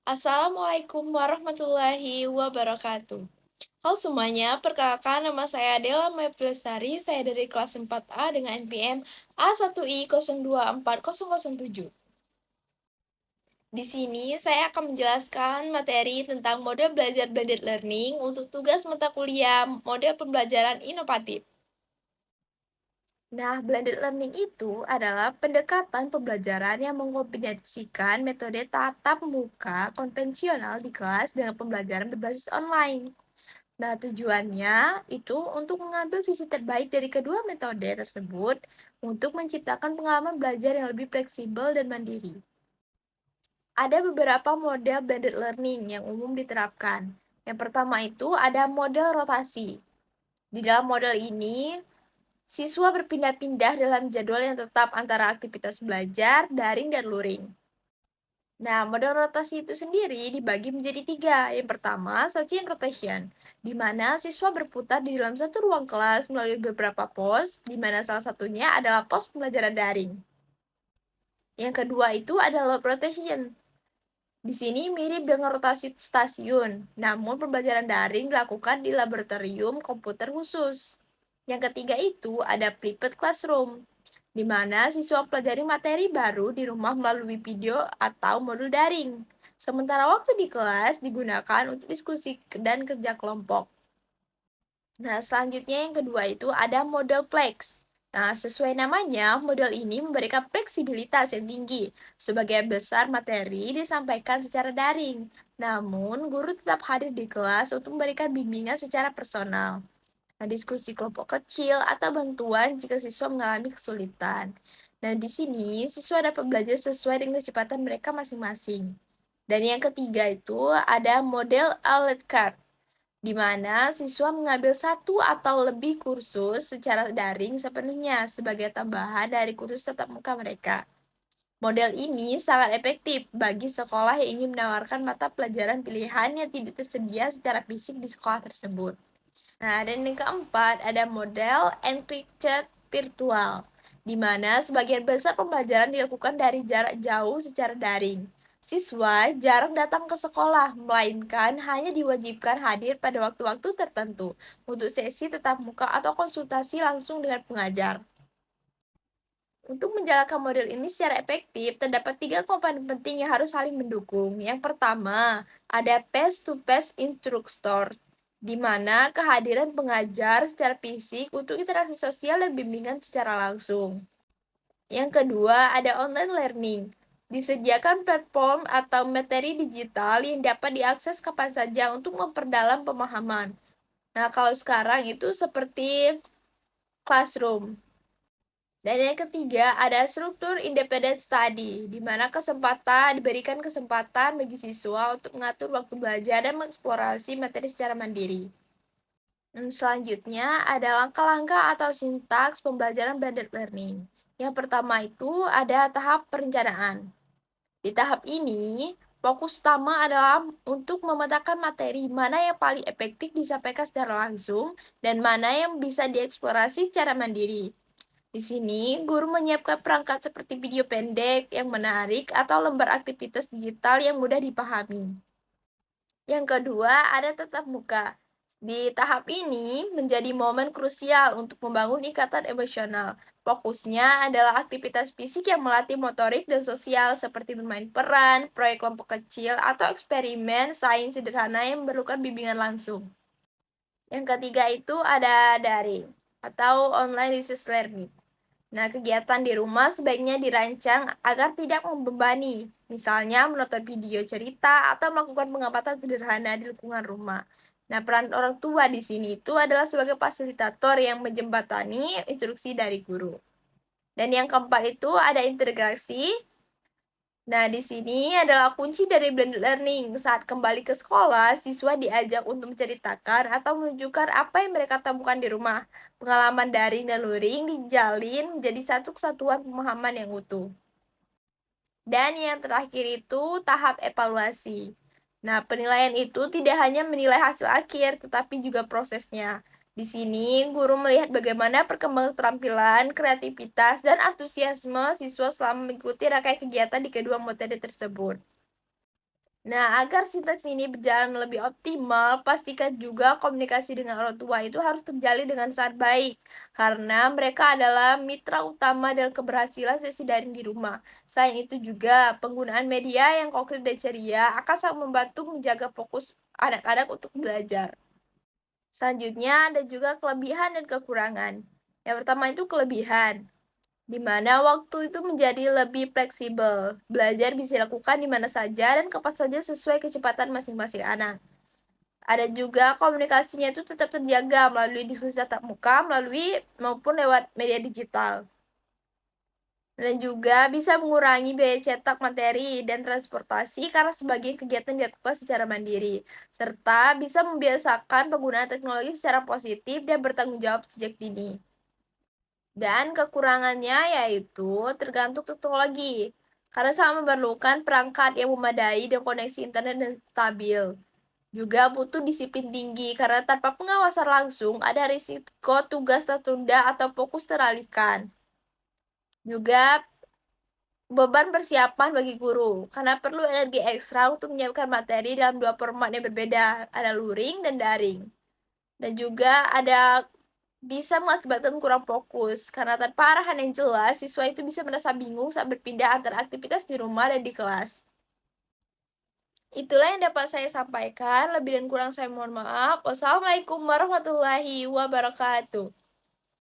Assalamualaikum warahmatullahi wabarakatuh. Halo semuanya, perkenalkan nama saya Adela Meptilestari, saya dari kelas 4A dengan NPM A1I024007. Di sini saya akan menjelaskan materi tentang model belajar blended learning untuk tugas mata kuliah model pembelajaran inovatif. Nah, blended learning itu adalah pendekatan pembelajaran yang mengkombinasikan metode tatap muka konvensional di kelas dengan pembelajaran berbasis online. Nah, tujuannya itu untuk mengambil sisi terbaik dari kedua metode tersebut untuk menciptakan pengalaman belajar yang lebih fleksibel dan mandiri. Ada beberapa model blended learning yang umum diterapkan. Yang pertama itu ada model rotasi. Di dalam model ini, siswa berpindah-pindah dalam jadwal yang tetap antara aktivitas belajar, daring, dan luring. Nah, model rotasi itu sendiri dibagi menjadi tiga. Yang pertama, Sachin Rotation, di mana siswa berputar di dalam satu ruang kelas melalui beberapa pos, di mana salah satunya adalah pos pembelajaran daring. Yang kedua itu adalah Loop Rotation. Di sini mirip dengan rotasi stasiun, namun pembelajaran daring dilakukan di laboratorium komputer khusus. Yang ketiga itu ada Flipped Classroom, di mana siswa pelajari materi baru di rumah melalui video atau modul daring. Sementara waktu di kelas digunakan untuk diskusi dan kerja kelompok. Nah, selanjutnya yang kedua itu ada model Plex. Nah, sesuai namanya, model ini memberikan fleksibilitas yang tinggi. Sebagian besar materi disampaikan secara daring, namun guru tetap hadir di kelas untuk memberikan bimbingan secara personal. Nah, diskusi kelompok kecil atau bantuan jika siswa mengalami kesulitan. Nah, di sini siswa dapat belajar sesuai dengan kecepatan mereka masing-masing. Dan yang ketiga itu ada model à la carte, di mana siswa mengambil satu atau lebih kursus secara daring sepenuhnya sebagai tambahan dari kursus tatap muka mereka. Model ini sangat efektif bagi sekolah yang ingin menawarkan mata pelajaran pilihan yang tidak tersedia secara fisik di sekolah tersebut. Nah, dan yang keempat ada model encrypted virtual, di mana sebagian besar pembelajaran dilakukan dari jarak jauh secara daring. Siswa jarang datang ke sekolah, melainkan hanya diwajibkan hadir pada waktu-waktu tertentu untuk sesi tatap muka atau konsultasi langsung dengan pengajar. Untuk menjalankan model ini secara efektif, terdapat tiga komponen penting yang harus saling mendukung. Yang pertama, ada face-to-face instructor, di mana kehadiran pengajar secara fisik untuk interaksi sosial dan bimbingan secara langsung. Yang kedua, ada online learning. Disediakan platform atau materi digital yang dapat diakses kapan saja untuk memperdalam pemahaman. Nah, kalau sekarang itu seperti classroom. Dan yang ketiga, ada struktur independent study, di mana diberikan kesempatan bagi siswa untuk mengatur waktu belajar dan mengeksplorasi materi secara mandiri. Selanjutnya, ada langkah-langkah atau sintaks pembelajaran blended learning. Yang pertama itu ada tahap perencanaan. Di tahap ini, fokus utama adalah untuk memetakan materi mana yang paling efektif disampaikan secara langsung dan mana yang bisa dieksplorasi secara mandiri. Di sini, guru menyiapkan perangkat seperti video pendek yang menarik atau lembar aktivitas digital yang mudah dipahami. Yang kedua, ada tatap muka. Di tahap ini menjadi momen krusial untuk membangun ikatan emosional. Fokusnya adalah aktivitas fisik yang melatih motorik dan sosial seperti bermain peran, proyek kelompok kecil, atau eksperimen sains sederhana yang memerlukan bimbingan langsung. Yang ketiga itu ada daring atau online distance learning. Nah, kegiatan di rumah sebaiknya dirancang agar tidak membebani, misalnya menonton video cerita atau melakukan pengamatan sederhana di lingkungan rumah. Nah, peran orang tua di sini itu adalah sebagai fasilitator yang menjembatani instruksi dari guru. Dan yang keempat itu ada integrasi. Nah, di sini adalah kunci dari blended learning. Saat kembali ke sekolah, siswa diajak untuk menceritakan atau menunjukkan apa yang mereka temukan di rumah. Pengalaman daring dan luring dijalin menjadi satu kesatuan pemahaman yang utuh. Dan yang terakhir itu tahap evaluasi. Nah, penilaian itu tidak hanya menilai hasil akhir, tetapi juga prosesnya. Di sini, guru melihat bagaimana perkembangan keterampilan, kreativitas, dan antusiasme siswa selama mengikuti rangkaian kegiatan di kedua metode tersebut. Nah, agar sintaks ini berjalan lebih optimal, pastikan juga komunikasi dengan orang tua itu harus terjalin dengan sangat baik, karena mereka adalah mitra utama dalam keberhasilan sesi daring di rumah. Selain itu juga, penggunaan media yang konkret dan ceria akan sangat membantu menjaga fokus anak-anak untuk belajar. Selanjutnya, ada juga kelebihan dan kekurangan. Yang pertama itu kelebihan, di mana waktu itu menjadi lebih fleksibel. Belajar bisa dilakukan di mana saja dan kapan saja sesuai kecepatan masing-masing anak. Ada juga komunikasinya itu tetap terjaga melalui diskusi tatap muka, melalui maupun lewat media digital. Dan juga bisa mengurangi biaya cetak materi dan transportasi karena sebagian kegiatan dilakukan secara mandiri. Serta bisa membiasakan penggunaan teknologi secara positif dan bertanggung jawab sejak dini. Dan kekurangannya yaitu tergantung teknologi. Karena sangat memerlukan perangkat yang memadai dan koneksi internet yang stabil. Juga butuh disiplin tinggi karena tanpa pengawasan langsung ada risiko tugas tertunda atau fokus teralihkan. Juga beban persiapan bagi guru karena perlu energi ekstra untuk menyiapkan materi dalam dua format yang berbeda, ada luring dan daring. Dan juga ada bisa mengakibatkan kurang fokus, karena tanpa arahan yang jelas, siswa itu bisa merasa bingung saat berpindah antara aktivitas di rumah dan di kelas. Itulah yang dapat saya sampaikan, lebih dan kurang saya mohon maaf. Wassalamualaikum warahmatullahi wabarakatuh.